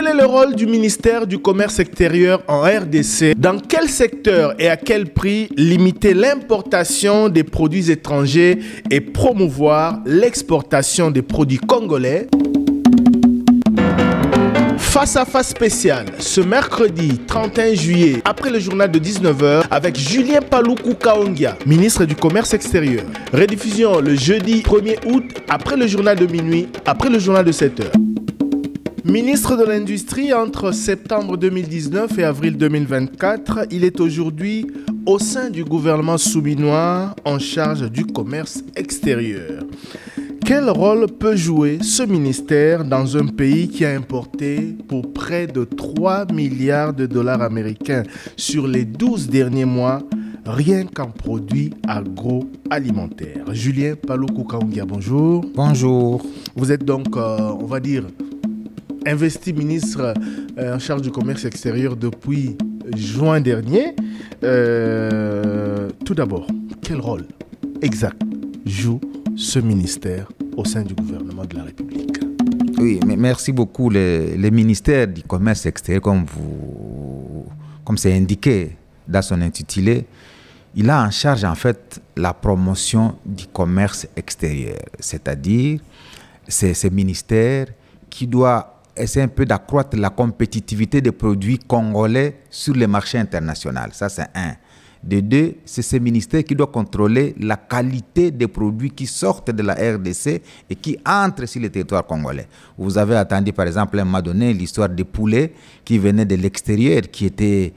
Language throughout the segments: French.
Quel est le rôle du ministère du Commerce extérieur en RDC? Dans quel secteur et à quel prix limiter l'importation des produits étrangers et promouvoir l'exportation des produits congolais? Face à face spécial, ce mercredi 31 juillet, après le journal de 19h, avec Julien Paluku Kaongia, ministre du Commerce extérieur. Rediffusion le jeudi 1er août, après le journal de minuit, après le journal de 7h. Ministre de l'Industrie entre septembre 2019 et avril 2024, il est aujourd'hui au sein du gouvernement soubinois en charge du commerce extérieur. Quel rôle peut jouer ce ministère dans un pays qui a importé pour près de 3 milliards de dollars américains sur les 12 derniers mois, rien qu'en produits agroalimentaires? Julien Paluku Kaongia, bonjour. Bonjour. Vous êtes donc, on va dire, investi ministre en charge du commerce extérieur depuis juin dernier. Tout d'abord, quel rôle exact joue ce ministère au sein du gouvernement de la République? Oui, mais merci beaucoup. Le ministère du Commerce extérieur, comme c'est indiqué dans son intitulé, il a en charge en fait la promotion du commerce extérieur. C'est-à-dire, c'est ce ministère qui doit essayer un peu d'accroître la compétitivité des produits congolais sur les marchés internationaux. Ça, c'est un. De deux, c'est ce ministère qui doit contrôler la qualité des produits qui sortent de la RDC et qui entrent sur le territoire congolais. Vous avez entendu, par exemple, à un moment donné, l'histoire des poulets qui venaient de l'extérieur, qui étaient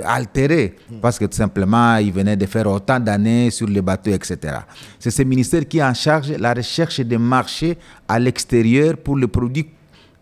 altérés parce que tout simplement, ils venaient de faire autant d'années sur les bateaux, etc. C'est ce ministère qui est en charge de la recherche des marchés à l'extérieur pour les produits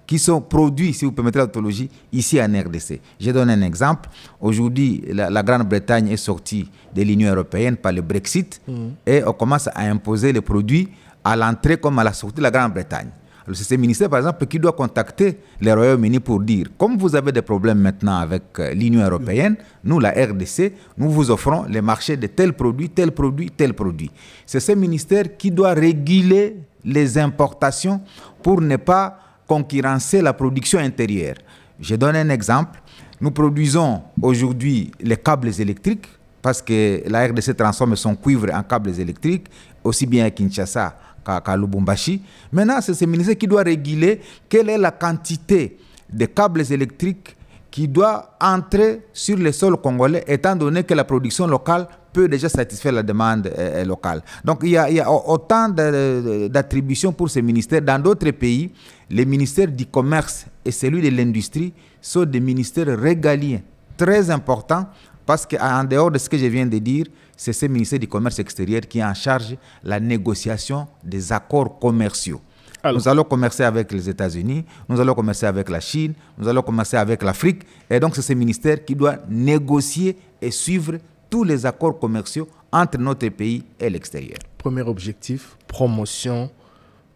qui sont produits, si vous permettez la tautologie, ici en RDC. Je donne un exemple. Aujourd'hui, la Grande-Bretagne est sortie de l'Union européenne par le Brexit et on commence à imposer les produits à l'entrée comme à la sortie de la Grande-Bretagne. Alors c'est ce ministère, par exemple, qui doit contacter le Royaume-Uni pour dire, comme vous avez des problèmes maintenant avec l'Union européenne, nous, la RDC, nous vous offrons les marchés de tel produit, tel produit, tel produit. C'est ce ministère qui doit réguler les importations pour ne pas concurrencer la production intérieure. Je donne un exemple. Nous produisons aujourd'hui les câbles électriques parce que la RDC transforme son cuivre en câbles électriques, aussi bien à Kinshasa qu'à Lubumbashi. Maintenant, c'est ce ministère qui doit réguler quelle est la quantité de câbles électriques qui doit entrer sur le sol congolais, étant donné que la production locale peut déjà satisfaire la demande locale. Donc, il y a autant d'attributions pour ces ministères. Dans d'autres pays, les ministères du commerce et celui de l'industrie sont des ministères régaliens très importants parce qu'en dehors de ce que je viens de dire, c'est ce ministère du commerce extérieur qui est en charge de la négociation des accords commerciaux. Alors, nous allons commercer avec les États-Unis, nous allons commercer avec la Chine, nous allons commercer avec l'Afrique. Et donc, c'est ce ministère qui doit négocier et suivre tous les accords commerciaux entre notre pays et l'extérieur. Premier objectif, promotion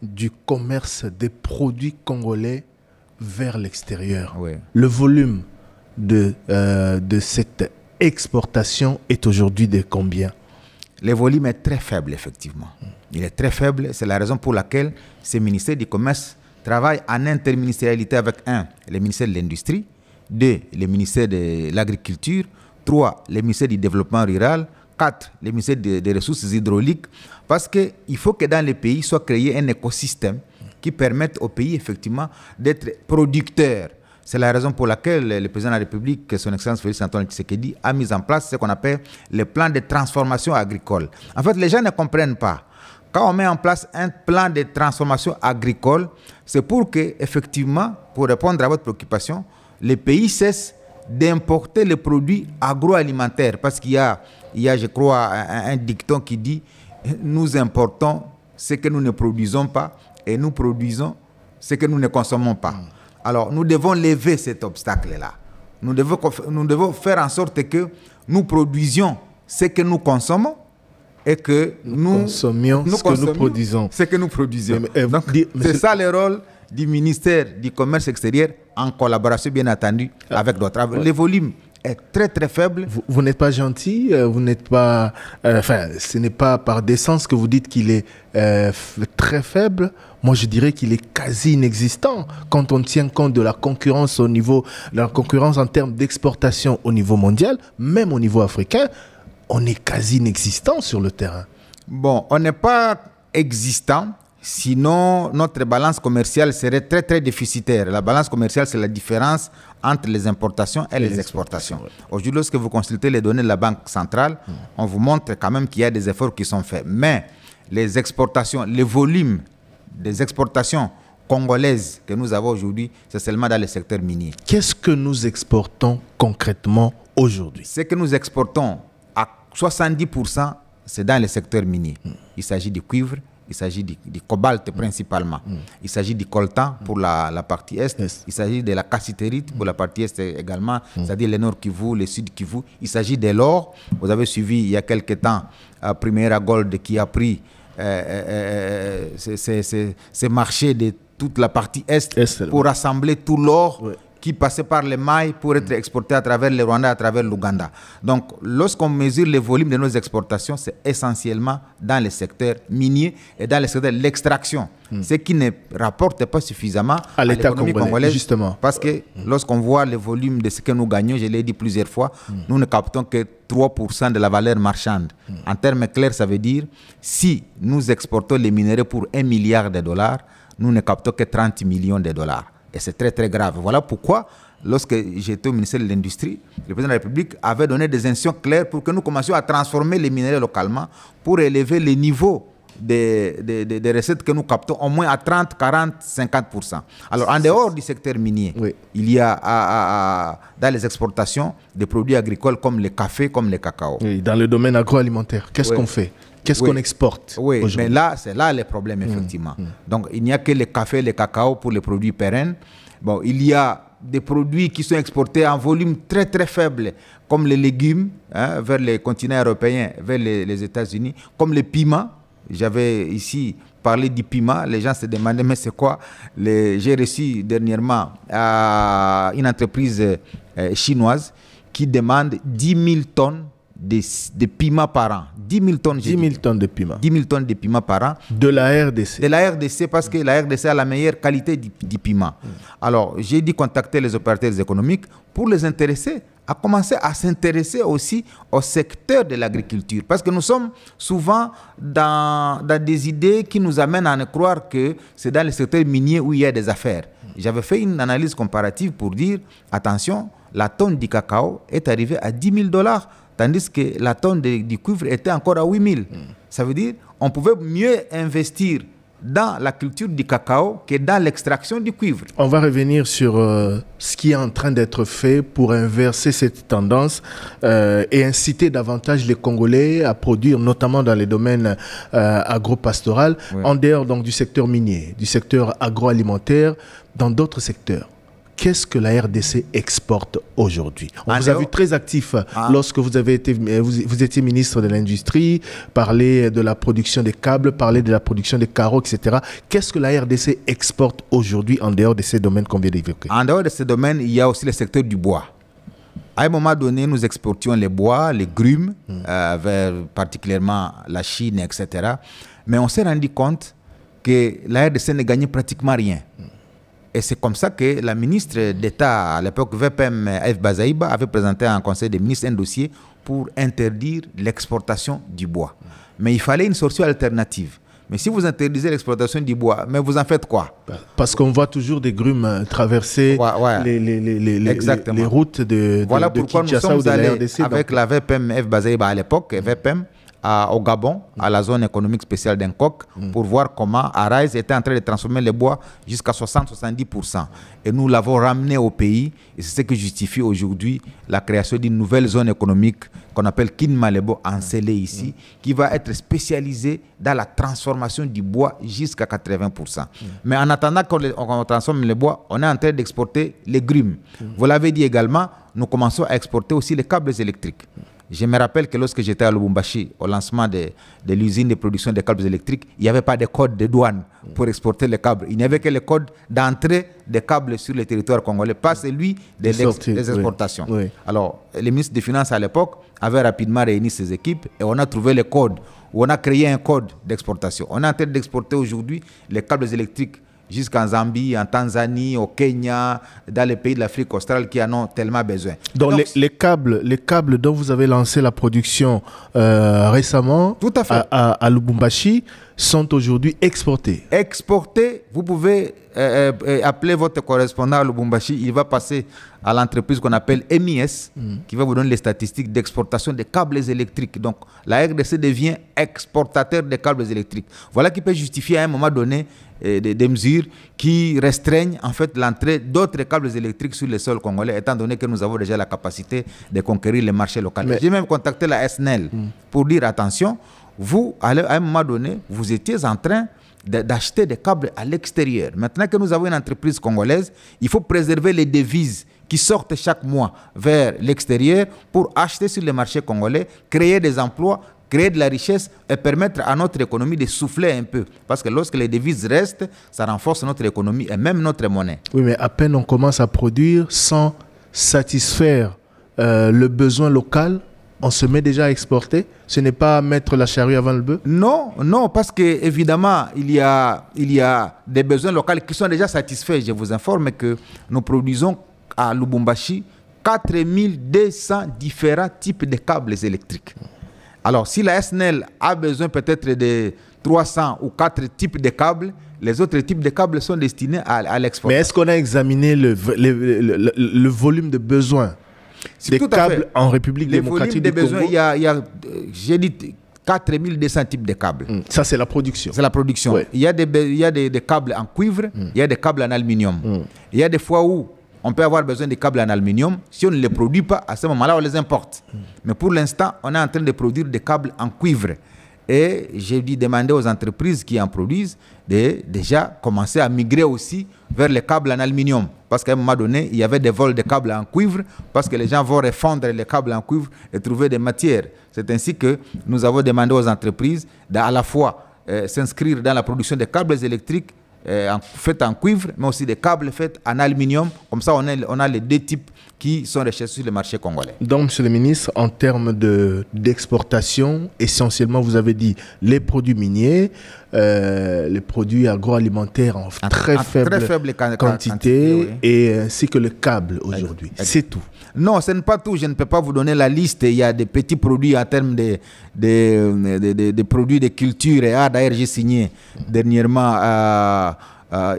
du commerce des produits congolais vers l'extérieur. Oui. Le volume de cette exportation est aujourd'hui de combien? Le volume est très faible, effectivement. Il est très faible. C'est la raison pour laquelle ce ministère du Commerce travaille en interministérialité avec le ministère de l'Industrie, 2, le ministère de l'Agriculture, 3, le ministère du Développement rural, 4, le ministère des Ressources hydrauliques, parce qu'il faut que dans les pays soit créé un écosystème qui permette aux pays, effectivement, d'être producteurs. C'est la raison pour laquelle le président de la République, son Excellence Félix Antoine Tshisekedi, a mis en place ce qu'on appelle le plan de transformation agricole. En fait, les gens ne comprennent pas. Quand on met en place un plan de transformation agricole, c'est pour que, effectivement, pour répondre à votre préoccupation, les pays cessent d'importer les produits agroalimentaires. Parce qu'il y a, je crois, un dicton qui dit « Nous importons ce que nous ne produisons pas et nous produisons ce que nous ne consommons pas ». Alors, nous devons lever cet obstacle-là. Nous devons faire en sorte que nous produisions ce que nous consommons et que nous consommions ce que nous produisons. C'est ça le rôle du ministère du Commerce extérieur en collaboration, bien entendu, avec d'autres. Le volume est très très faible. Vous n'êtes pas gentil, vous n'êtes pas... Enfin, ce n'est pas par décence que vous dites qu'il est très faible. Moi, je dirais qu'il est quasi inexistant quand on tient compte de la concurrence au niveau... La concurrence en termes d'exportation au niveau mondial, même au niveau africain, on est quasi inexistant sur le terrain. Bon, on n'est pas existant, sinon notre balance commerciale serait très très déficitaire. La balance commerciale, c'est la différence entre les importations et les exportations. Ouais. Aujourd'hui, lorsque vous consultez les données de la Banque centrale, on vous montre quand même qu'il y a des efforts qui sont faits. Mais les exportations, les volumes des exportations congolaises que nous avons aujourd'hui, c'est seulement dans le secteur minier. Qu'est-ce que nous exportons concrètement aujourd'hui? Ce que nous exportons à 70%, c'est dans le secteur minier. Il s'agit du cuivre, il s'agit du cobalt principalement. Il s'agit du coltan pour la partie est. Yes. Il s'agit de la cassitérite pour la partie est également, c'est-à-dire le nord Kivu, le sud Kivu. Il s'agit de l'or. Vous avez suivi il y a quelques temps Primera Gold qui a pris ces marchés de toute la partie est pour rassembler tout l'or qui passait par les mailles pour être exporté à travers le Rwanda, à travers l'Ouganda. Donc, lorsqu'on mesure les volumes de nos exportations, c'est essentiellement dans le secteur minier et dans le secteur de l'extraction, ce qui ne rapporte pas suffisamment à l'économie congolaise. Justement. Parce que lorsqu'on voit le volume de ce que nous gagnons, je l'ai dit plusieurs fois, nous ne captons que 3% de la valeur marchande. En termes clairs, ça veut dire si nous exportons les minerais pour $1 milliard, nous ne captons que 30 millions de dollars. Et c'est très très grave. Voilà pourquoi, lorsque j'étais au ministère de l'Industrie, le président de la République avait donné des instructions claires pour que nous commencions à transformer les minerais localement pour élever les niveaux des recettes que nous captons au moins à 30, 40, 50%. Alors, en dehors du secteur minier, il y a dans les exportations des produits agricoles comme le café, comme le cacao. Oui, dans le domaine agroalimentaire, qu'est-ce qu'on fait? Qu'est-ce qu'on exporte? Oui, mais là, c'est là le problème, effectivement. Donc, il n'y a que le café et le cacao pour les produits pérennes. Bon, il y a des produits qui sont exportés en volume très, très faible, comme les légumes vers les continents européens, vers les États-Unis, comme les piments. J'avais ici parlé du piment. Les gens se demandaient, mais c'est quoi? J'ai reçu dernièrement une entreprise chinoise qui demande 10 000 tonnes de piments par an. 10 000 tonnes. 10 000 tonnes de piment. 10 000 tonnes de piment par an. De la RDC. De la RDC, parce que la RDC a la meilleure qualité du piment. Alors, j'ai dit contacter les opérateurs économiques pour les intéresser à commencer à s'intéresser aussi au secteur de l'agriculture. Parce que nous sommes souvent dans des idées qui nous amènent à ne croire que c'est dans le secteur minier où il y a des affaires. J'avais fait une analyse comparative pour dire, attention, la tonne du cacao est arrivée à 10 000 $, tandis que la tonne du cuivre était encore à 8 000. Ça veut dire qu'on pouvait mieux investir dans la culture du cacao que dans l'extraction du cuivre. On va revenir sur ce qui est en train d'être fait pour inverser cette tendance et inciter davantage les Congolais à produire, notamment dans les domaines agro-pastoral, en dehors donc, du secteur minier, du secteur agroalimentaire, dans d'autres secteurs. Qu'est-ce que la RDC exporte aujourd'hui? On vous a vu très actif lorsque vous étiez ministre de l'Industrie, parler de la production des câbles, parler de la production des carreaux, etc. Qu'est-ce que la RDC exporte aujourd'hui en dehors de ces domaines qu'on vient d'évoquer? En dehors de ces domaines, il y a aussi le secteur du bois. À un moment donné, nous exportions les bois, les grumes, vers particulièrement la Chine, etc. Mais on s'est rendu compte que la RDC ne gagnait pratiquement rien. Et c'est comme ça que la ministre d'État, à l'époque VPM F. Bazaïba, avait présenté en Conseil des ministres un dossier pour interdire l'exportation du bois. Mais il fallait une solution alternative. Mais si vous interdisez l'exploitation du bois, mais vous en faites quoi? Parce qu'on voit toujours des grumes traverser les routes de voilà pourquoi nous sommes allés avec la VPM F. Bazaïba à l'époque, VPM, au Gabon, à la zone économique spéciale d'Nkok, pour voir comment Arise était en train de transformer le bois jusqu'à 60-70%. Et nous l'avons ramené au pays, et c'est ce qui justifie aujourd'hui la création d'une nouvelle zone économique qu'on appelle Kinmalebo en Sélé ici, qui va être spécialisée dans la transformation du bois jusqu'à 80%. Mais en attendant qu'on transforme le bois, on est en train d'exporter les grumes. Vous l'avez dit également, nous commençons à exporter aussi les câbles électriques. Je me rappelle que lorsque j'étais à Lubumbashi, au lancement de l'usine de production de câbles électriques, il n'y avait pas de code de douane pour exporter les câbles. Il n'y avait que le code d'entrée des câbles sur le territoire congolais, pas celui des exportations. Oui. Alors, le ministre des Finances à l'époque avait rapidement réuni ses équipes et on a trouvé le code, où on a créé un code d'exportation. On est en train d'exporter aujourd'hui les câbles électriques jusqu'en Zambie, en Tanzanie, au Kenya, dans les pays de l'Afrique australe qui en ont tellement besoin. Donc les câbles dont vous avez lancé la production récemment tout à, fait. À Lubumbashi sont aujourd'hui exportés. Exportés, vous pouvez appeler votre correspondant à Lubumbashi, il va passer à l'entreprise qu'on appelle MIS, qui va vous donner les statistiques d'exportation des câbles électriques. Donc la RDC devient exportateur de câbles électriques. Voilà qui peut justifier à un moment donné des mesures qui restreignent en fait l'entrée d'autres câbles électriques sur le sol congolais, étant donné que nous avons déjà la capacité de conquérir les marchés locaux. J'ai même contacté la SNEL pour dire attention, vous, à un moment donné, vous étiez en train d'acheter des câbles à l'extérieur. Maintenant que nous avons une entreprise congolaise, il faut préserver les devises qui sortent chaque mois vers l'extérieur pour acheter sur le marché congolais, créer des emplois, créer de la richesse et permettre à notre économie de souffler un peu. Parce que lorsque les devises restent, ça renforce notre économie et même notre monnaie. Oui, mais à peine on commence à produire sans satisfaire le besoin local, on se met déjà à exporter. Ce n'est pas mettre la charrue avant le bœuf? Non, non, parce que évidemment, il y a des besoins locaux qui sont déjà satisfaits. Je vous informe que nous produisons à Lubumbashi 4200 différents types de câbles électriques. Alors, si la SNEL a besoin peut-être de 300 ou 4 types de câbles, les autres types de câbles sont destinés à l'exportation. Mais est-ce qu'on a examiné le volume de besoins des câbles en République démocratique du Congo? Il y a j'ai dit 4200 types de câbles. Ça, c'est la production. C'est la production. Oui. Il y a des câbles en cuivre, il y a des câbles en aluminium. Il y a des fois où on peut avoir besoin de câbles en aluminium. Si on ne les produit pas, à ce moment-là, on les importe. Mais pour l'instant, on est en train de produire des câbles en cuivre. Et j'ai dû demander aux entreprises qui en produisent de déjà commencer à migrer aussi vers les câbles en aluminium. Parce qu'à un moment donné, il y avait des vols de câbles en cuivre, parce que les gens vont refondre les câbles en cuivre et trouver des matières. C'est ainsi que nous avons demandé aux entreprises d'à la fois s'inscrire dans la production de câbles électriques faits en cuivre, mais aussi des câbles faits en aluminium. Comme ça, on a les deux types qui sont recherchés sur le marché congolais. Donc, Monsieur le ministre, en termes d'exportation, essentiellement, vous avez dit les produits miniers, les produits agroalimentaires en très faible quantité, oui. Et ainsi que le câble aujourd'hui. C'est tout. Non, ce n'est pas tout. Je ne peux pas vous donner la liste. Il y a des petits produits en termes de produits de culture. Et d'ailleurs, j'ai signé dernièrement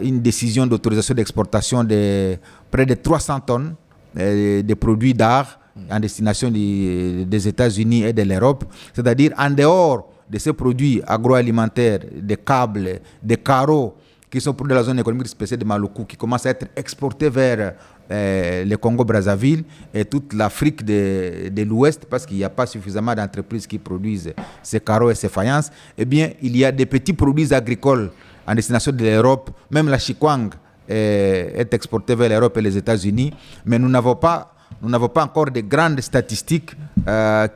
une décision d'autorisation d'exportation de près de 300 tonnes de produits d'art en destination des États-Unis et de l'Europe. C'est-à-dire en dehors de ces produits agroalimentaires, des câbles, des carreaux qui sont pour de la zone économique spéciale de Maluku, qui commencent à être exportés vers le Congo-Brazzaville et toute l'Afrique de l'Ouest, parce qu'il n'y a pas suffisamment d'entreprises qui produisent ces carreaux et ces faïences. Eh bien, il y a des petits produits agricoles en destination de l'Europe. Même la chikwang est exportée vers l'Europe et les États-Unis, mais nous n'avons pas encore de grandes statistiques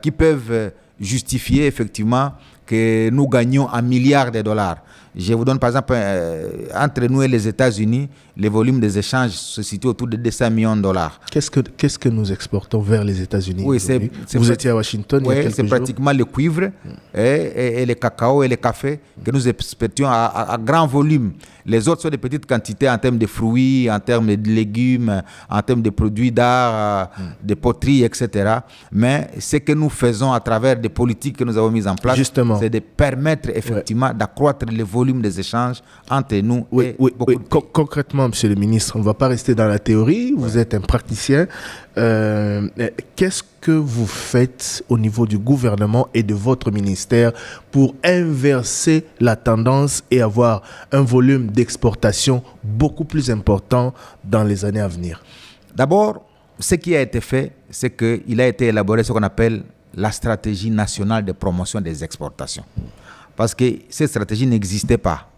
qui peuvent justifier effectivement que nous gagnons un milliard de dollars. Je vous donne par exemple, entre nous et les États-Unis, le volume des échanges se situe autour de 200 millions de dollars. Qu'est-ce que nous exportons vers les États-Unis? Oui, vous étiez à Washington il y a quelques jours. C'est pratiquement le cuivre et le cacao et le café que nous exportons à grand volume. Les autres sont des petites quantités en termes de fruits, en termes de légumes, en termes de produits d'art, de poterie, etc. Mais ce que nous faisons à travers des politiques que nous avons mises en place, c'est de permettre effectivement d'accroître le volume des échanges entre nous et beaucoup de pays. Concrètement, Monsieur le ministre, on ne va pas rester dans la théorie, vous êtes un praticien. Qu'est-ce que vous faites au niveau du gouvernement et de votre ministère pour inverser la tendance et avoir un volume d'exportation beaucoup plus important dans les années à venir? D'abord, ce qui a été fait, c'est qu'il a été élaboré ce qu'on appelle la stratégie nationale de promotion des exportations. Parce que cette stratégie n'existait pas.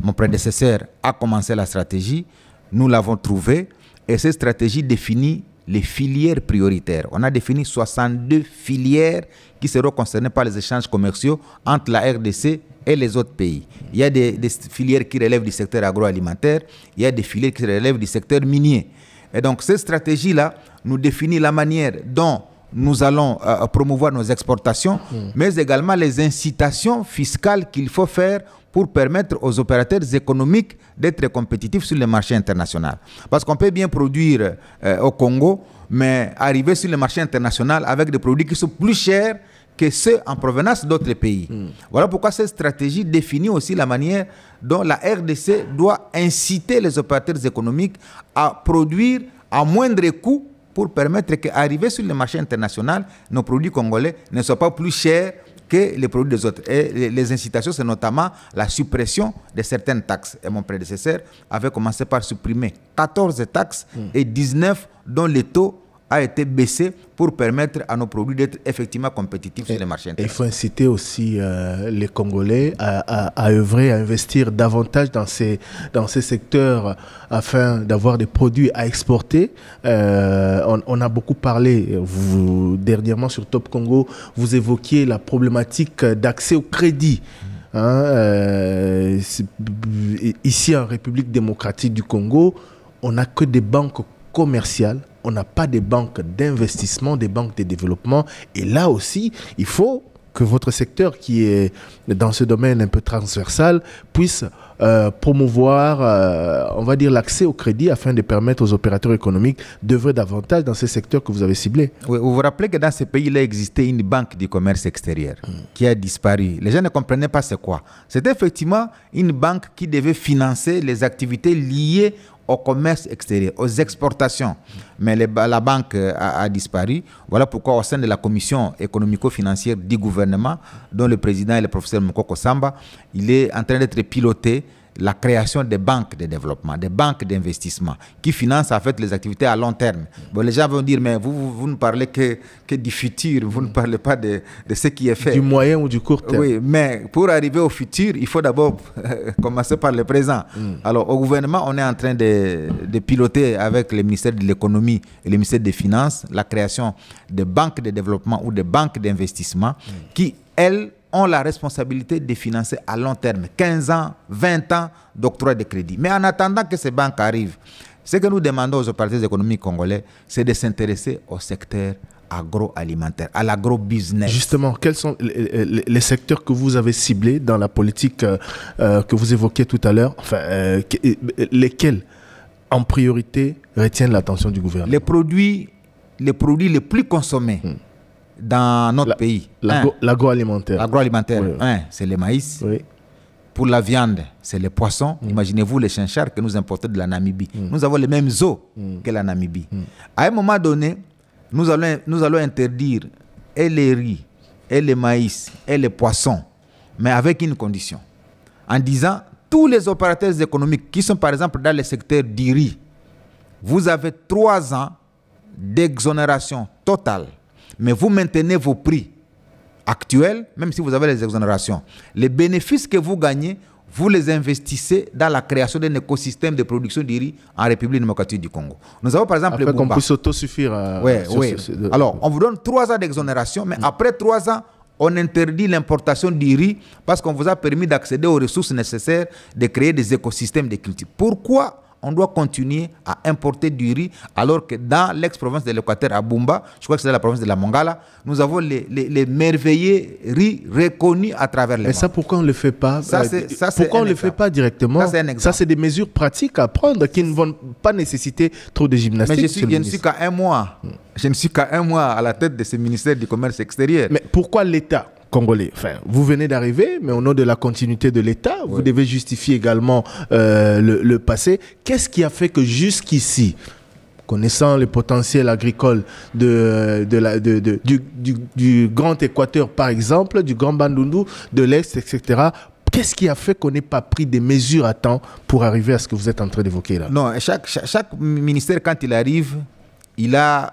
Mon prédécesseur a commencé la stratégie, nous l'avons trouvée, et cette stratégie définit les filières prioritaires. On a défini 62 filières qui seront concernées par les échanges commerciaux entre la RDC et les autres pays. Il y a des filières qui relèvent du secteur agroalimentaire, il y a des filières qui relèvent du secteur minier. Et donc cette stratégie-là nous définit la manière dont nous allons promouvoir nos exportations, mais également les incitations fiscales qu'il faut faire pour permettre aux opérateurs économiques d'être compétitifs sur le marché international. Parce qu'on peut bien produire au Congo, mais arriver sur le marché international avec des produits qui sont plus chers que ceux en provenance d'autres pays. Voilà pourquoi cette stratégie définit aussi la manière dont la RDC doit inciter les opérateurs économiques à produire à moindre coût pour permettre qu'arriver sur le marché international, nos produits congolais ne soient pas plus chers que les produits des autres. Et les incitations, c'est notamment la suppression de certaines taxes. Et mon prédécesseur avait commencé par supprimer 14 taxes et 19 dont le taux a été baissé pour permettre à nos produits d'être effectivement compétitifs sur les marchés internationaux. Il faut inciter aussi les Congolais à œuvrer, à investir davantage dans ces secteurs afin d'avoir des produits à exporter. On a beaucoup parlé, dernièrement sur Top Congo, vous évoquiez la problématique d'accès au crédit. Ici en République démocratique du Congo, on n'a que des banques commerciales. On n'a pas des banques d'investissement, des banques de développement. Et là aussi, il faut que votre secteur, qui est dans ce domaine un peu transversal, puisse promouvoir, on va dire, l'accès au crédit afin de permettre aux opérateurs économiques d'œuvrer davantage dans ces secteurs que vous avez ciblés. Oui, vous vous rappelez que dans ces pays, il existait une banque du commerce extérieur qui a disparu. Les gens ne comprenaient pas c'est quoi. C'était effectivement une banque qui devait financer les activités liées au commerce extérieur, aux exportations. Mais la banque a disparu. Voilà pourquoi au sein de la commission économico-financière du gouvernement, dont le président est le professeur Mukoko Samba, il est en train d'être piloté la création des banques de développement, des banques d'investissement qui financent en fait les activités à long terme. Bon, les gens vont dire, mais vous ne parlez que du futur, vous ne parlez pas de ce qui est fait. Du moyen ou du court terme. Oui, mais pour arriver au futur, il faut d'abord commencer par le présent. Alors, au gouvernement, on est en train de piloter avec le ministère de l'économie et le ministère des finances la création de banques de développement ou de banques d'investissement qui, elles, ont la responsabilité de financer à long terme, 15 ans, 20 ans d'octroi de crédit. Mais en attendant que ces banques arrivent, ce que nous demandons aux opérateurs économiques congolais, c'est de s'intéresser au secteur agroalimentaire, à l'agro-business. Justement, quels sont les secteurs que vous avez ciblés dans la politique que vous évoquiez tout à l'heure, enfin, lesquels en priorité retiennent l'attention du gouvernement? Les produits les plus consommés dans notre pays. L'agroalimentaire. L'agroalimentaire, oui. C'est le maïs. Oui. Pour la viande, c'est les poissons. Imaginez-vous les chinchards que nous importons de la Namibie. Nous avons les mêmes eaux que la Namibie. À un moment donné, nous allons interdire et les riz, et les maïs, et les poissons, mais avec une condition. En disant, tous les opérateurs économiques qui sont par exemple dans le secteur du riz, vous avez 3 ans d'exonération totale. Mais vous maintenez vos prix actuels, même si vous avez les exonérations. Les bénéfices que vous gagnez, vous les investissez dans la création d'un écosystème de production de riz en République démocratique du Congo. Nous avons par exemple le qu'on puisse autosuffire. Oui. Alors, on vous donne 3 ans d'exonération, mais après 3 ans, on interdit l'importation du riz parce qu'on vous a permis d'accéder aux ressources nécessaires de créer des écosystèmes de culture. Pourquoi on doit continuer à importer du riz alors que dans l'ex-province de l'Équateur, à Bumba, je crois que c'est la province de la Mongala, nous avons les merveilleux riz reconnus à travers le monde. Mais ça, pourquoi on ne le fait pas? Pourquoi on ne le fait pas directement? Ça, c'est des mesures pratiques à prendre qui ne vont pas nécessiter trop de gymnastique. Mais je ne suis qu'à 1 mois. Je ne suis qu'à 1 mois à la tête de ce ministère du Commerce extérieur. Mais pourquoi l'État congolais? Enfin, vous venez d'arriver, mais au nom de la continuité de l'État, vous devez justifier également le passé. Qu'est-ce qui a fait que jusqu'ici, connaissant le potentiel agricole du Grand Équateur, par exemple, du Grand Bandundu, de l'Est, etc., qu'est-ce qui a fait qu'on n'ait pas pris des mesures à temps pour arriver à ce que vous êtes en train d'évoquer là? Non, chaque ministère, quand il arrive, il a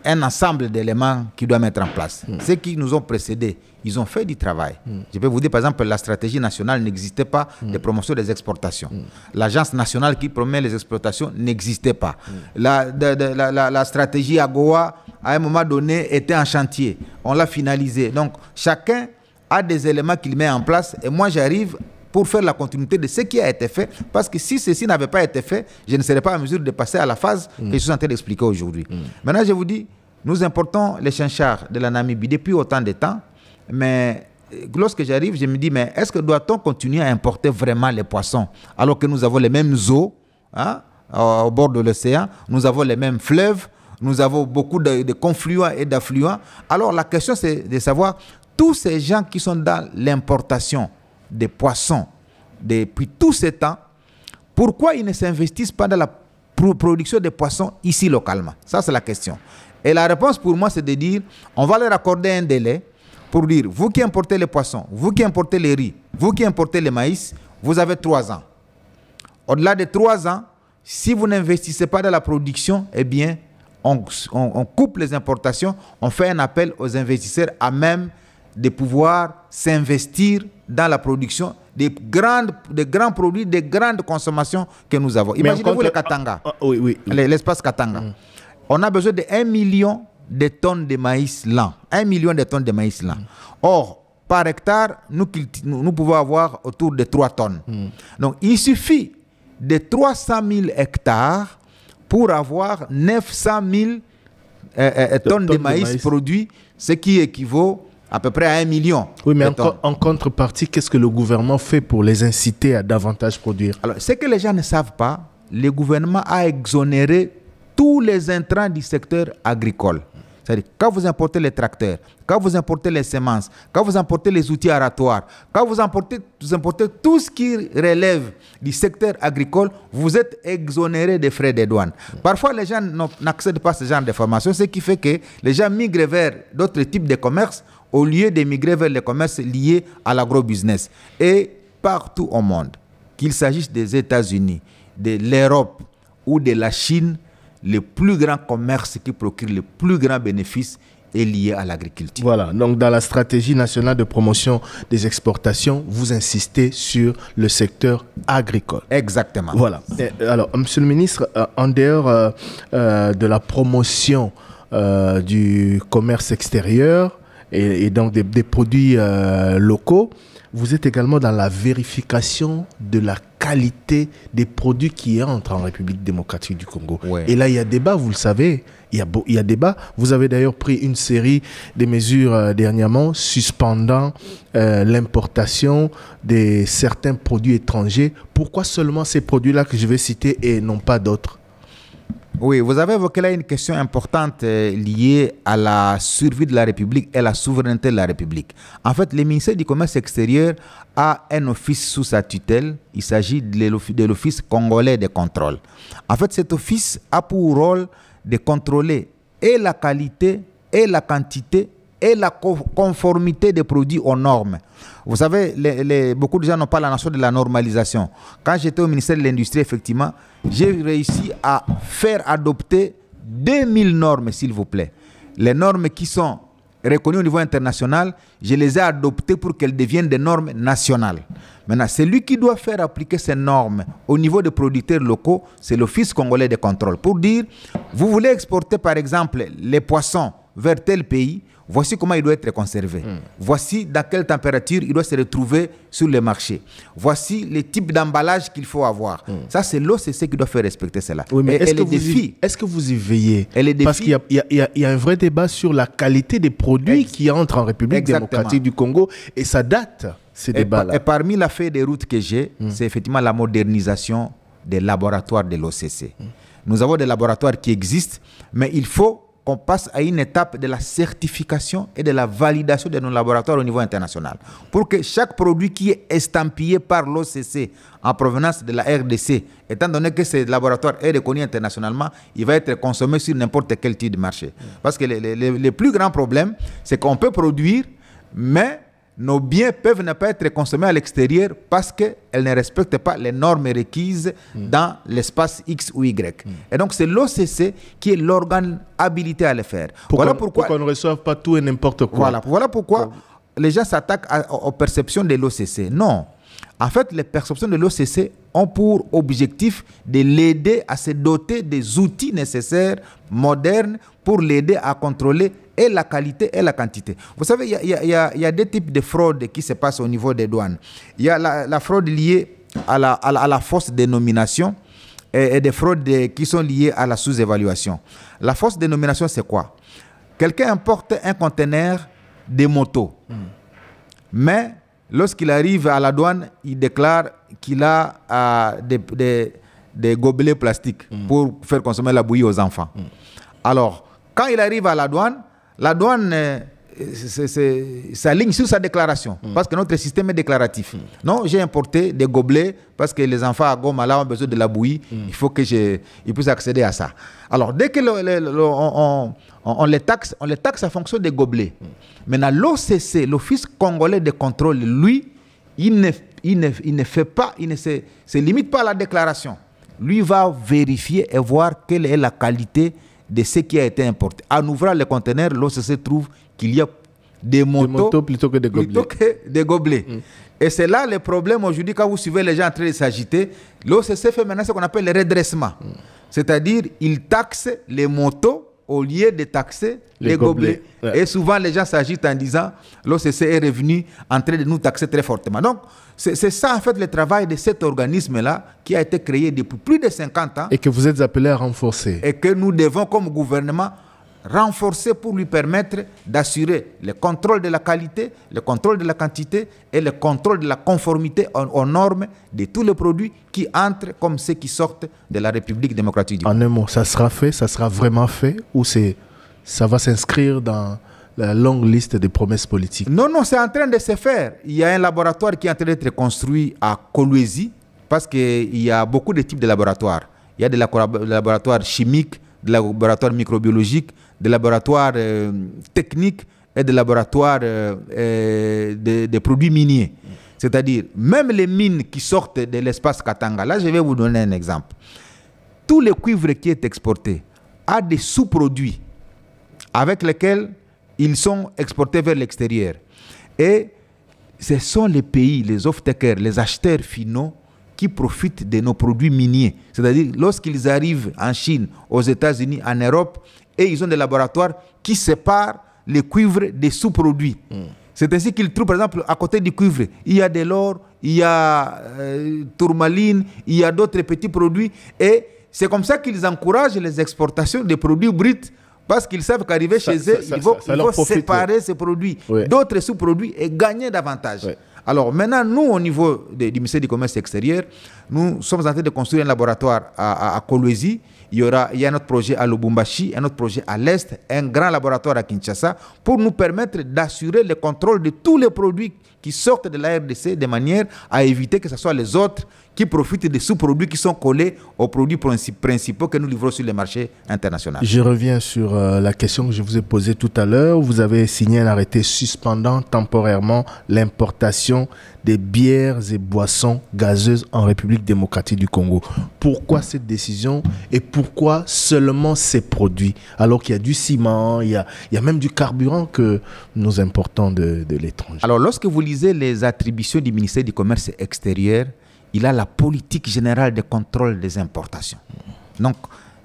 un ensemble d'éléments qui doit mettre en place. Ceux qui nous ont précédés, ils ont fait du travail. Je peux vous dire, par exemple, la stratégie nationale n'existait pas de promotion des exportations. L'agence nationale qui promet les exportations n'existait pas. La stratégie AGOA, à un moment donné, était en chantier. On l'a finalisée. Donc, chacun a des éléments qu'il met en place. Et moi, j'arrive pour faire la continuité de ce qui a été fait. Parce que si ceci n'avait pas été fait, je ne serais pas en mesure de passer à la phase que je suis en train d'expliquer aujourd'hui. Maintenant, je vous dis, nous importons les chinchards de la Namibie depuis autant de temps. Mais lorsque j'arrive, je me dis, mais est-ce que doit-on continuer à importer vraiment les poissons alors que nous avons les mêmes eaux au bord de l'océan, nous avons les mêmes fleuves, nous avons beaucoup de confluents et d'affluents. Alors la question, c'est de savoir, tous ces gens qui sont dans l'importation des poissons depuis tous ces temps, pourquoi ils ne s'investissent pas dans la production des poissons ici localement? Ça, c'est la question. Et la réponse pour moi, c'est de dire, on va leur accorder un délai pour dire, vous qui importez les poissons, vous qui importez les riz, vous qui importez le maïs, vous avez 3 ans. Au-delà de 3 ans, si vous n'investissez pas dans la production, eh bien, on coupe les importations, on fait un appel aux investisseurs à même de pouvoir s'investir dans la production des grands produits, des grandes consommations que nous avons. Imaginez-vous le Katanga, l'espace Katanga. On a besoin de 1 million de tonnes de maïs lent. 1 million de tonnes de maïs lent. Or, par hectare, nous pouvons avoir autour de 3 tonnes. Donc, il suffit de 300 000 hectares pour avoir 900 000 tonnes de maïs produits, ce qui équivaut à peu près à 1 million. Oui, mais en contrepartie, qu'est-ce que le gouvernement fait pour les inciter à davantage produire? Alors, ce que les gens ne savent pas, le gouvernement a exonéré tous les intrants du secteur agricole. C'est-à-dire, quand vous importez les tracteurs, quand vous importez les semences, quand vous importez les outils aratoires, quand vous importez tout ce qui relève du secteur agricole, vous êtes exonéré des frais de douane. Parfois, les gens n'accèdent pas à ce genre de formation, ce qui fait que les gens migrent vers d'autres types de commerces au lieu de migrer vers les commerces liés à l'agro-business. Et partout au monde, qu'il s'agisse des États-Unis, de l'Europe ou de la Chine, le plus grand commerce qui procure le plus grand bénéfice est lié à l'agriculture. Voilà, donc dans la stratégie nationale de promotion des exportations, vous insistez sur le secteur agricole. Exactement. Voilà. Et alors, Monsieur le ministre, en dehors de la promotion du commerce extérieur et donc des produits locaux, vous êtes également dans la vérification de la qualité des produits qui entrent en République démocratique du Congo. Ouais. Et là, il y a débat, vous le savez, il y a débat. Vous avez d'ailleurs pris une série de mesures dernièrement suspendant l'importation de certains produits étrangers. Pourquoi seulement ces produits-là que je vais citer et non pas d'autres? Oui, vous avez évoqué là une question importante liée à la survie de la République et la souveraineté de la République. En fait, le ministère du Commerce extérieur a un office sous sa tutelle. Il s'agit de l'Office congolais de contrôle. En fait, cet office a pour rôle de contrôler et la qualité et la quantité et la conformité des produits aux normes. Vous savez, beaucoup de gens n'ont pas la notion de la normalisation. Quand j'étais au ministère de l'Industrie, effectivement, j'ai réussi à faire adopter 2000 normes, s'il vous plaît. Les normes qui sont reconnues au niveau international, je les ai adoptées pour qu'elles deviennent des normes nationales. Maintenant, celui qui doit faire appliquer ces normes au niveau des producteurs locaux, c'est l'Office congolais de contrôle. Pour dire, vous voulez exporter par exemple les poissons vers tel pays, voici comment il doit être conservé. Voici dans quelle température il doit se retrouver sur le marché. Voici les types d'emballage qu'il faut avoir. Ça, c'est l'OCC qui doit faire respecter cela. Oui, mais est-ce que vous y veillez? Parce qu'il y a un vrai débat sur la qualité des produits qui entrent en République démocratique du Congo et ça date, ces débats-là. Et parmi la feuille de route que j'ai, c'est effectivement la modernisation des laboratoires de l'OCC. Nous avons des laboratoires qui existent, mais il faut qu'on passe à une étape de la certification et de la validation de nos laboratoires au niveau international. Pour que chaque produit qui est estampillé par l'OCC en provenance de la RDC, étant donné que ce laboratoire est reconnu internationalement, il va être consommé sur n'importe quel type de marché. Parce que le plus grand problème, c'est qu'on peut produire, mais nos biens peuvent ne pas être consommés à l'extérieur parce qu'elles ne respectent pas les normes requises dans l'espace X ou Y. Et donc, c'est l'OCC qui est l'organe habilité à le faire. Voilà pourquoi on ne reçoive pas tout et n'importe quoi. Voilà pourquoi les gens s'attaquent aux perceptions de l'OCC. Non. En fait, les perceptions de l'OCC ont pour objectif de l'aider à se doter des outils nécessaires, modernes, pour l'aider à contrôler et la qualité et la quantité. Vous savez, il y a deux types de fraudes qui se passent au niveau des douanes. Il y a la fraude liée à la fausse dénomination et des fraudes qui sont liées à la sous-évaluation. La fausse dénomination, c'est quoi? Quelqu'un importe un conteneur de motos, mais lorsqu'il arrive à la douane, il déclare qu'il a des gobelets plastiques pour faire consommer la bouillie aux enfants. Alors, quand il arrive à la douane s'aligne sur sa déclaration, parce que notre système est déclaratif. Non, j'ai importé des gobelets parce que les enfants à Gomala ont besoin de la bouillie, il faut qu'ils puissent accéder à ça. Alors, dès que on les taxe en fonction des gobelets. Maintenant, l'OCC, l'Office congolais de contrôle, lui, il ne se limite pas à la déclaration. Lui va vérifier et voir quelle est la qualité de ce qui a été importé. En ouvrant les conteneurs, l'OCC trouve qu'il y a des motos plutôt que des gobelets. Et c'est là le problème aujourd'hui, quand vous suivez les gens en train de s'agiter. L'OCC fait maintenant ce qu'on appelle le redressement. C'est-à-dire, il taxe les motos au lieu de taxer les gobelets. Ouais. Et souvent, les gens s'agitent en disant l'OCC est revenu en train de nous taxer très fortement. Donc, c'est ça, en fait, le travail de cet organisme-là qui a été créé depuis plus de 50 ans. Et que vous êtes appelé à renforcer. Et que nous devons, comme gouvernement, renforcer pour lui permettre d'assurer le contrôle de la qualité, le contrôle de la quantité et le contrôle de la conformité aux normes de tous les produits qui entrent comme ceux qui sortent de la République démocratique du Congo. En un mot, ça sera fait, ça sera vraiment fait, ou ça va s'inscrire dans la longue liste des promesses politiques? Non, c'est en train de se faire. Il y a un laboratoire qui est en train d'être construit à Kolwezi, parce qu'il y a beaucoup de types de laboratoires. Il y a des laboratoires chimiques, des laboratoires microbiologiques, des laboratoires techniques et des laboratoires de produits miniers. C'est-à-dire, même les mines qui sortent de l'espace Katanga, là je vais vous donner un exemple. Tout le cuivre qui est exporté a des sous-produits avec lesquels ils sont exportés vers l'extérieur. Et ce sont les pays, les off-takers, les acheteurs finaux qui profitent de nos produits miniers. C'est-à-dire, lorsqu'ils arrivent en Chine, aux États-Unis, en Europe, et ils ont des laboratoires qui séparent les cuivres des sous-produits. C'est ainsi qu'ils trouvent, par exemple, à côté du cuivre, il y a de l'or, il y a tourmaline, il y a d'autres petits produits. Et c'est comme ça qu'ils encouragent les exportations des produits bruts, parce qu'ils savent qu'arriver chez eux, ils vont séparer ces produits d'autres sous-produits et gagner davantage. Alors maintenant, nous, au niveau du ministère du Commerce extérieur, nous sommes en train de construire un laboratoire à Kolwezi. Il y a un autre projet à Lubumbashi, un autre projet à l'Est, un grand laboratoire à Kinshasa, pour nous permettre d'assurer le contrôle de tous les produits qui sortent de la RDC de manière à éviter que ce soit les autres qui profitent des sous-produits qui sont collés aux produits principaux que nous livrons sur le marché international. Je reviens sur la question que je vous ai posée tout à l'heure. Vous avez signé un arrêté suspendant temporairement l'importation des bières et boissons gazeuses en République démocratique du Congo. Pourquoi cette décision et pourquoi seulement ces produits, alors qu'il y a du ciment, il y a même du carburant que nous importons de l'étranger? Alors, lorsque vous lisez les attributions du ministère du Commerce extérieur, il a la politique générale de contrôle des importations. Donc,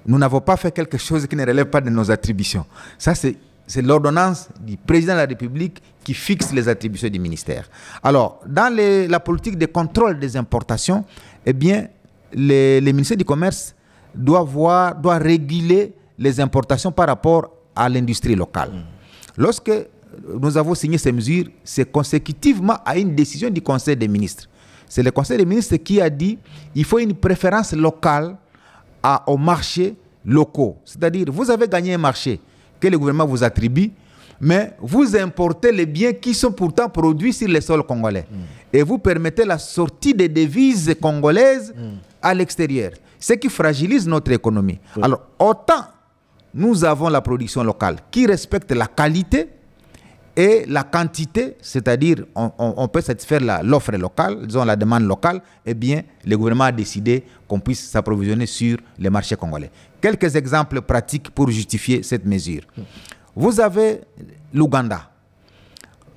nous n'avons pas fait quelque chose qui ne relève pas de nos attributions. Ça, c'est l'ordonnance du président de la République qui fixe les attributions du ministère. Alors, dans la politique de contrôle des importations, eh bien, le ministère du Commerce doit réguler les importations par rapport à l'industrie locale. Lorsque nous avons signé ces mesures, c'est consécutivement à une décision du Conseil des ministres. C'est le Conseil des ministres qui a dit qu'il faut une préférence locale aux marchés locaux. C'est-à-dire, vous avez gagné un marché que le gouvernement vous attribue, mais vous importez les biens qui sont pourtant produits sur le sol congolais. Et vous permettez la sortie des devises congolaises à l'extérieur, ce qui fragilise notre économie. Alors, autant nous avons la production locale qui respecte la qualité et la quantité, c'est-à-dire on peut satisfaire l'offre locale, disons la demande locale, eh bien, le gouvernement a décidé qu'on puisse s'approvisionner sur les marchés congolais. Quelques exemples pratiques pour justifier cette mesure. Vous avez l'Ouganda.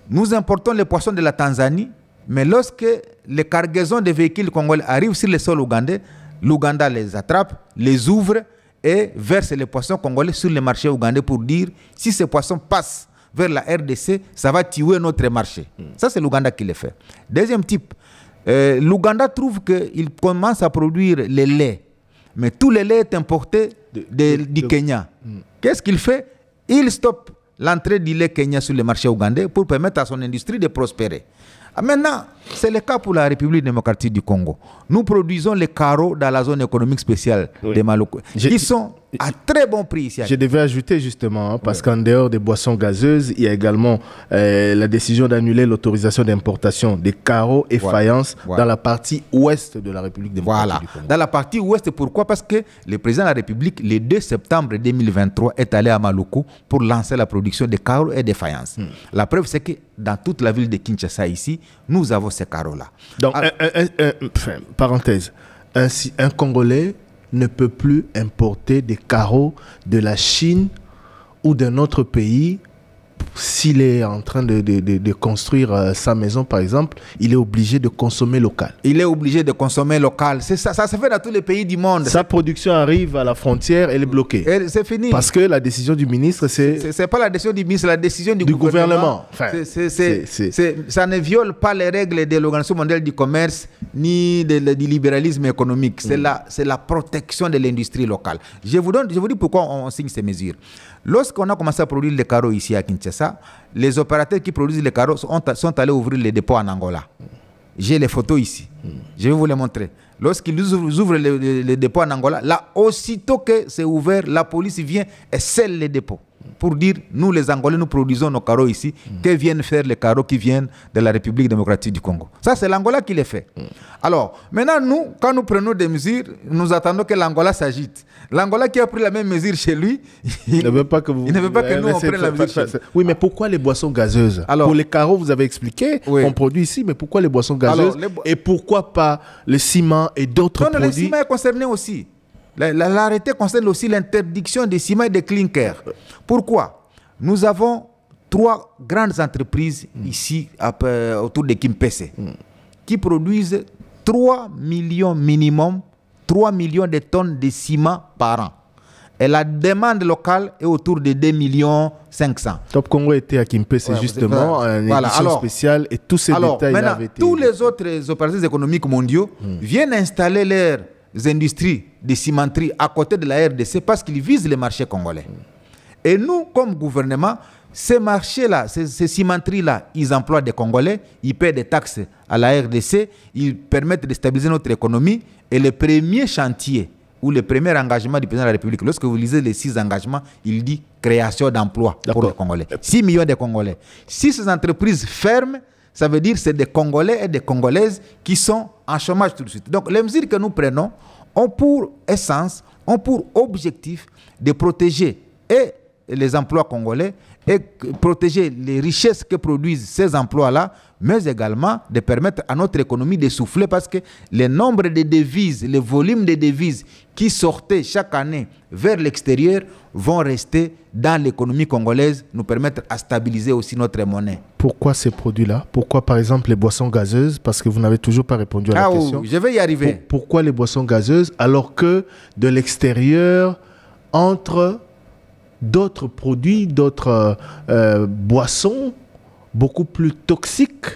Nous importons les poissons de la Tanzanie, mais lorsque les cargaisons de véhicules congolais arrivent sur le sol ougandais, l'Ouganda les attrape, les ouvre et verse les poissons congolais sur le marché ougandais pour dire si ces poissons passent vers la RDC, ça va tuer notre marché. Ça, c'est l'Ouganda qui le fait. Deuxième type, l'Ouganda trouve qu'il commence à produire le lait, mais tout le lait est importé du Kenya. Qu'est-ce qu'il fait? Il stoppe l'entrée du lait Kenya sur le marché ougandais pour permettre à son industrie de prospérer. Maintenant, c'est le cas pour la République démocratique du Congo. Nous produisons les carreaux dans la zone économique spéciale de Maloko, qui sont à très bon prix ici. Je devais ajouter justement, parce qu'en dehors des boissons gazeuses, il y a également la décision d'annuler l'autorisation d'importation des carreaux et faïences dans la partie ouest de la République démocratique du Congo. Dans la partie ouest, pourquoi? Parce que le président de la République, le 2 septembre 2023, est allé à Maloko pour lancer la production des carreaux et des faïences. La preuve, c'est que dans toute la ville de Kinshasa ici, nous avons ces carreaux-là. Donc, parenthèse, un Congolais ne peut plus importer des carreaux de la Chine ou d'un autre pays. S'il est en train de construire sa maison, par exemple, il est obligé de consommer local. Il est obligé de consommer local. C'est ça, ça se fait dans tous les pays du monde. Sa production arrive à la frontière, elle est bloquée. C'est fini. Parce que la décision du ministre, c'est pas la décision du ministre, c'est la décision du gouvernement. Enfin, ça ne viole pas les règles de l'Organisation mondiale du commerce ni du libéralisme économique. C'est la protection de l'industrie locale. Je vous dis pourquoi on signe ces mesures. Lorsqu'on a commencé à produire les carreaux ici à Kinshasa, les opérateurs qui produisent les carreaux sont allés ouvrir les dépôts en Angola. J'ai les photos ici. Je vais vous les montrer. Lorsqu'ils ouvrent les dépôts en Angola, là, aussitôt que c'est ouvert, la police vient et scelle les dépôts pour dire, nous les Angolais, nous produisons nos carreaux ici. Que viennent faire les carreaux qui viennent de la République démocratique du Congo? Ça, c'est l'Angola qui les fait. Alors, maintenant, nous, quand nous prenons des mesures, nous attendons que l'Angola s'agite. L'Angola qui a pris la même mesure chez lui, il ne veut pas que, il ne veut pas que nous, on prenne la mesure chez lui. Oui, mais pourquoi les boissons gazeuses? Alors, pour les carreaux, vous avez expliqué, on produit ici, mais pourquoi les boissons gazeuses? Et pourquoi pas le ciment et d'autres produits? Le ciment est concerné aussi. L'arrêté concerne aussi l'interdiction des ciments et des clinkers. Pourquoi? Nous avons 3 grandes entreprises ici autour de Kimpese qui produisent 3 millions minimum, 3 millions de tonnes de ciment par an. Et la demande locale est autour de 2 millions 500. Top Congo était à Kimpese justement, une édition spéciale et tous ces détails avaient été... Tous les autres opérateurs économiques mondiaux viennent installer leurs industries de cimenterie à côté de la RDC parce qu'ils visent les marchés congolais. Et nous, comme gouvernement, ces marchés-là, ces cimenteries-là, ils emploient des Congolais, ils paient des taxes à la RDC, ils permettent de stabiliser notre économie. Et le premier chantier ou le premier engagement du président de la République, lorsque vous lisez les 6 engagements, il dit création d'emplois pour les Congolais. 6 millions de Congolais. Si ces entreprises ferment, ça veut dire que c'est des Congolais et des Congolaises qui sont en chômage tout de suite. Donc les mesures que nous prenons ont pour essence, ont pour objectif de protéger et les emplois congolais et protéger les richesses que produisent ces emplois-là, mais également de permettre à notre économie de souffler parce que le nombre de devises, le volume de devises qui sortaient chaque année vers l'extérieur vont rester dans l'économie congolaise, nous permettre à stabiliser aussi notre monnaie. Pourquoi ces produits-là? Pourquoi par exemple les boissons gazeuses? Parce que vous n'avez toujours pas répondu à la question. Oui, je vais y arriver. Pourquoi les boissons gazeuses alors que de l'extérieur entre d'autres produits, d'autres boissons beaucoup plus toxiques,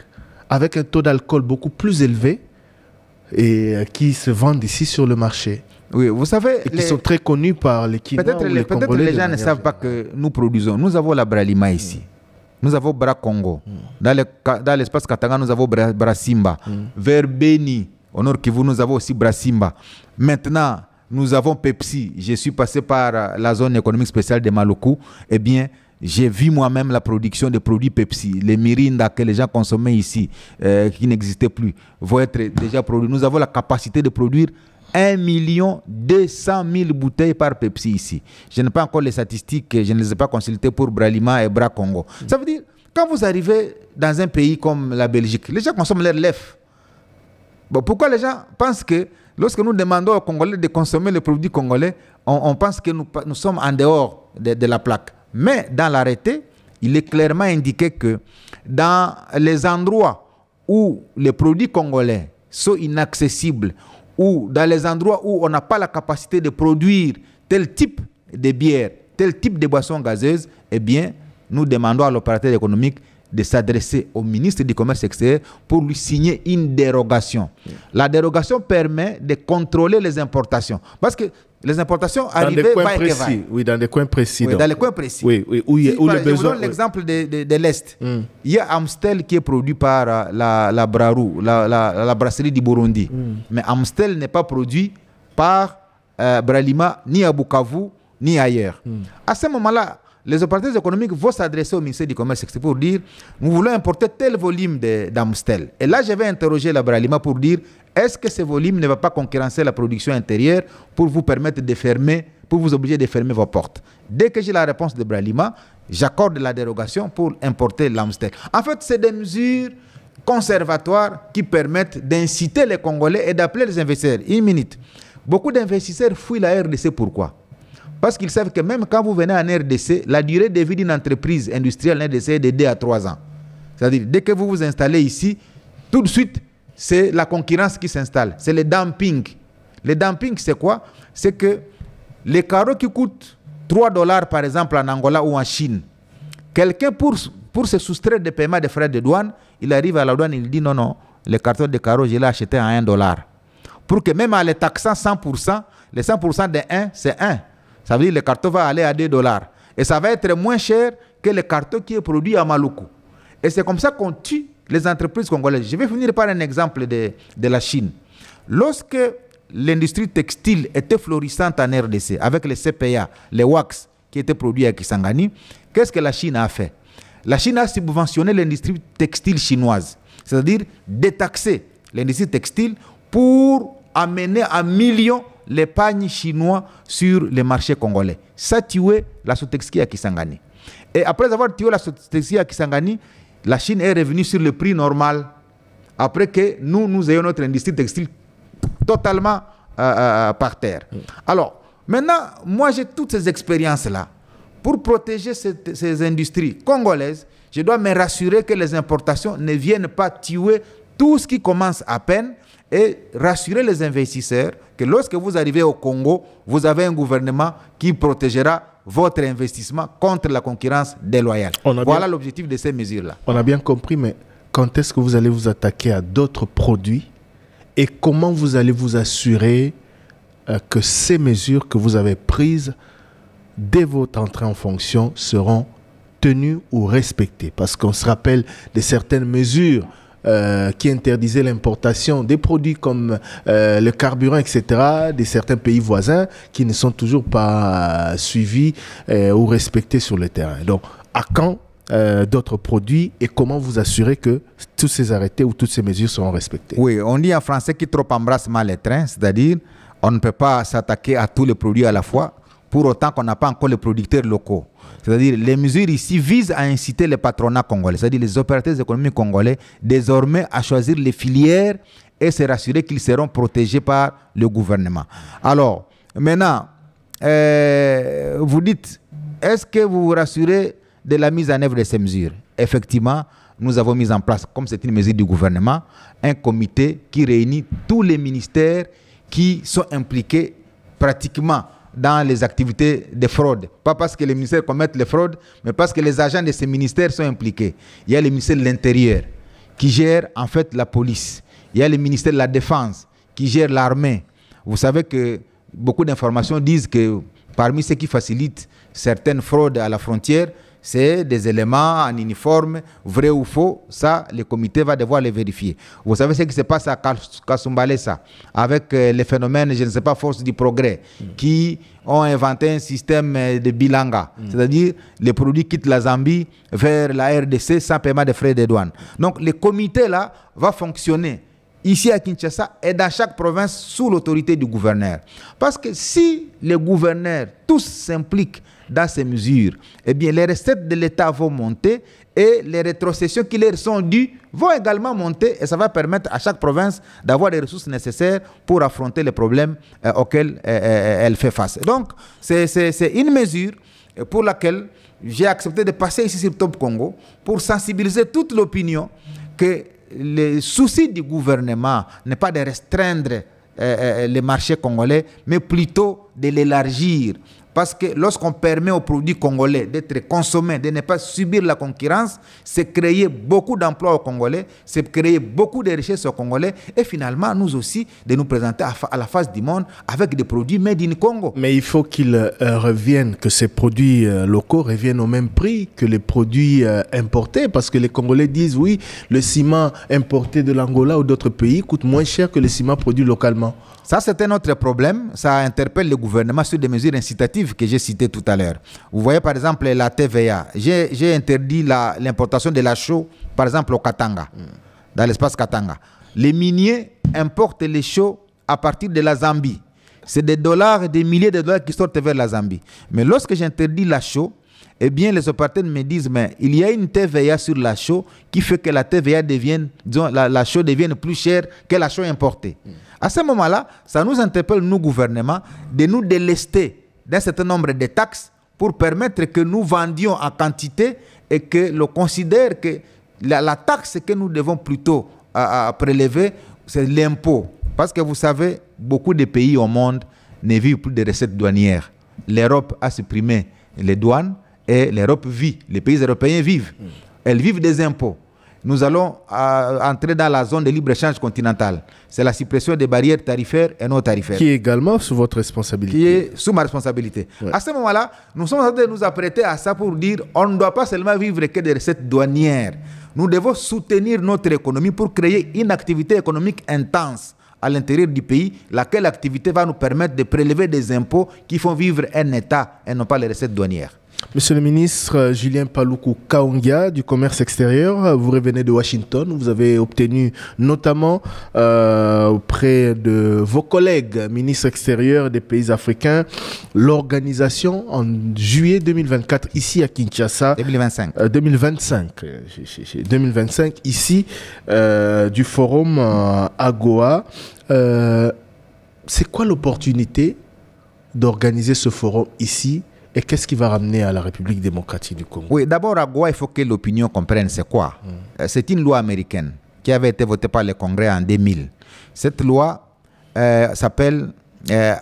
avec un taux d'alcool beaucoup plus élevé et qui se vendent ici sur le marché? Oui, vous savez... Et qui sont très connus par les Kinois ou les Congolais. Peut-être les gens ne savent pas que nous produisons. Nous avons la Bralima ici. Nous avons Bra Congo. Dans l'espace Katanga, nous avons Bra Simba. Vers Beni, au nord Kivu, nous avons aussi Bra Simba. Maintenant, nous avons Pepsi. Je suis passé par la zone économique spéciale de Maloko. Eh bien, j'ai vu moi-même la production de produits Pepsi. Les Mirinda que les gens consommaient ici, qui n'existaient plus, vont être déjà produits. Nous avons la capacité de produire 1 200 000 bouteilles par Pepsi ici. Je n'ai pas encore les statistiques, je ne les ai pas consultées pour Bralima et Bra Congo. Ça veut dire quand vous arrivez dans un pays comme la Belgique, les gens consomment leur lait. Bon, pourquoi les gens pensent que lorsque nous demandons aux Congolais de consommer les produits congolais, on pense que nous sommes en dehors de la plaque. Mais dans l'arrêté, il est clairement indiqué que dans les endroits où les produits congolais sont inaccessibles, ou dans les endroits où on n'a pas la capacité de produire tel type de bière, tel type de boisson gazeuse, eh bien, nous demandons à l'opérateur économique de s'adresser au ministre du Commerce extérieur pour lui signer une dérogation. La dérogation permet de contrôler les importations. Parce que les importations arrivent va et va. Oui, dans des coins précis. Oui, dans les coins précis. Oui, oui, où je vous donne l'exemple de l'Est. Il y a Amstel qui est produit par la Brarou, la brasserie du Burundi. Mais Amstel n'est pas produit par Bralima, ni à Bukavu, ni ailleurs. À ce moment-là, les opérateurs économiques vont s'adresser au ministère du Commerce extérieur pour dire nous voulons importer tel volume d'Amstel. Et là, je vais interroger la Bralima pour dire est-ce que ce volume ne va pas concurrencer la production intérieure pour vous permettre de fermer, pour vous obliger de fermer vos portes. Dès que j'ai la réponse de Bralima, j'accorde la dérogation pour importer l'Amstel. En fait, c'est des mesures conservatoires qui permettent d'inciter les Congolais et d'appeler les investisseurs. Une minute. Beaucoup d'investisseurs fuient la RDC. Pourquoi? Parce qu'ils savent que même quand vous venez en RDC, la durée de vie d'une entreprise industrielle en RDC est de 2 à 3 ans. C'est-à-dire, dès que vous vous installez ici, tout de suite, c'est la concurrence qui s'installe. C'est le dumping. Le dumping, c'est quoi? C'est que les carreaux qui coûtent $3 par exemple en Angola ou en Chine, quelqu'un pour se soustraire des paiements des frais de douane, il arrive à la douane, il dit non, le carton de carreaux, je l'ai acheté à $1. Pour que même en les taxant 100%, les 100% de 1, c'est 1. Ça veut dire que le carton va aller à $2. Et ça va être moins cher que le carton qui est produit à Maluku. Et c'est comme ça qu'on tue les entreprises congolaises. Je vais finir par un exemple de la Chine. Lorsque l'industrie textile était florissante en RDC, avec les CPA, les wax qui étaient produits à Kisangani, qu'est-ce que la Chine a fait? La Chine a subventionné l'industrie textile chinoise, c'est-à-dire détaxer l'industrie textile pour amener à millions les pagnes chinois sur les marchés congolais. Ça a tué la Sotexki à Kisangani. Et après avoir tué la Sotexki à Kisangani, la Chine est revenue sur le prix normal après que nous ayons notre industrie textile totalement par terre. Alors, maintenant, moi j'ai toutes ces expériences-là. Pour protéger ces industries congolaises, je dois me rassurer que les importations ne viennent pas tuer tout ce qui commence à peine et rassurer les investisseurs que lorsque vous arrivez au Congo, vous avez un gouvernement qui protégera votre investissement contre la concurrence déloyale. Voilà l'objectif de ces mesures-là. On a bien compris, mais quand est-ce que vous allez vous attaquer à d'autres produits et comment vous allez vous assurer que ces mesures que vous avez prises dès votre entrée en fonction seront tenues ou respectées? Parce qu'on se rappelle de certaines mesures qui interdisaient l'importation des produits comme le carburant, etc., de certains pays voisins qui ne sont toujours pas suivis ou respectés sur le terrain. Donc, à quand d'autres produits et comment vous assurer que tous ces arrêtés ou toutes ces mesures seront respectées? Oui, on dit en français qui trop embrasse mal les trains, c'est-à-dire on ne peut pas s'attaquer à tous les produits à la fois pour autant qu'on n'a pas encore les producteurs locaux. C'est-à-dire les mesures ici visent à inciter les patronats congolais, c'est-à-dire les opérateurs économiques congolais, désormais à choisir les filières et se rassurer qu'ils seront protégés par le gouvernement. Alors, maintenant, vous dites, est-ce que vous vous rassurez de la mise en œuvre de ces mesures? Effectivement, nous avons mis en place, comme c'est une mesure du gouvernement, un comité qui réunit tous les ministères qui sont impliqués pratiquement dans les activités de fraude. Pas parce que les ministères commettent les fraudes, mais parce que les agents de ces ministères sont impliqués. Il y a le ministère de l'Intérieur qui gère en fait la police. Il y a le ministère de la Défense qui gère l'armée. Vous savez que beaucoup d'informations disent que parmi ceux qui facilitent certaines fraudes à la frontière, c'est des éléments en uniforme, vrai ou faux, ça, le comité va devoir les vérifier. Vous savez ce qui se passe à Kasumbalesa, avec les phénomènes, je ne sais pas, force du progrès, qui ont inventé un système de bilanga, c'est-à-dire les produits quittent la Zambie vers la RDC sans paiement de frais de douane. Donc, le comité là va fonctionner ici à Kinshasa et dans chaque province sous l'autorité du gouverneur. Parce que si les gouverneurs tous s'impliquent dans ces mesures, eh bien les recettes de l'État vont monter et les rétrocessions qui leur sont dues vont également monter et ça va permettre à chaque province d'avoir les ressources nécessaires pour affronter les problèmes auxquels elle fait face. Donc c'est une mesure pour laquelle j'ai accepté de passer ici sur Top Congo pour sensibiliser toute l'opinion que le souci du gouvernement n'est pas de restreindre les marchés congolais, mais plutôt de l'élargir. Parce que lorsqu'on permet aux produits congolais d'être consommés, de ne pas subir la concurrence, c'est créer beaucoup d'emplois aux Congolais, c'est créer beaucoup de richesses aux Congolais et finalement, nous aussi, de nous présenter à la face du monde avec des produits made in Congo. Mais il faut qu'ils reviennent, que ces produits locaux reviennent au même prix que les produits importés, parce que les Congolais disent, oui, le ciment importé de l'Angola ou d'autres pays coûte moins cher que le ciment produit localement. Ça, c'est un autre problème. Ça interpelle le gouvernement sur des mesures incitatives que j'ai citées tout à l'heure. Vous voyez, par exemple, la TVA. J'ai interdit l'importation de la chaux, par exemple, au Katanga, dans l'espace Katanga. Les miniers importent les chaux à partir de la Zambie. C'est des dollars et des milliers de dollars qui sortent vers la Zambie. Mais lorsque j'interdis la chaux, eh bien, les opérateurs me disent, mais il y a une TVA sur la chaux qui fait que la TVA devienne, disons, la chaux devienne plus chère que la chaux importée. À ce moment-là, ça nous interpelle, nous, gouvernement, de nous délester d'un certain nombre de taxes pour permettre que nous vendions en quantité et que l'on considère que la taxe que nous devons plutôt prélever, c'est l'impôt. Parce que vous savez, beaucoup de pays au monde ne vivent plus de recettes douanières. L'Europe a supprimé les douanes et l'Europe vit. Les pays européens vivent. Elles vivent des impôts. Nous allons entrer dans la zone de libre-échange continentale. C'est la suppression des barrières tarifaires et non tarifaires. Qui est également sous votre responsabilité. Qui est sous ma responsabilité. Ouais. À ce moment-là, nous sommes en train de nous apprêter à ça pour dire on ne doit pas seulement vivre que des recettes douanières. Nous devons soutenir notre économie pour créer une activité économique intense à l'intérieur du pays, laquelle activité va nous permettre de prélever des impôts qui font vivre un État et non pas les recettes douanières. Monsieur le ministre Julien Paluku Kaongia du commerce extérieur, vous revenez de Washington, vous avez obtenu notamment auprès de vos collègues ministres extérieurs des pays africains l'organisation en juillet 2024 ici à Kinshasa. 2025 ici du forum AGOA. C'est quoi l'opportunité d'organiser ce forum ici? Et qu'est-ce qui va ramener à la République démocratique du Congo? Oui, d'abord, à Goa, il faut que l'opinion comprenne c'est quoi. C'est une loi américaine qui avait été votée par le Congrès en 2000. Cette loi s'appelle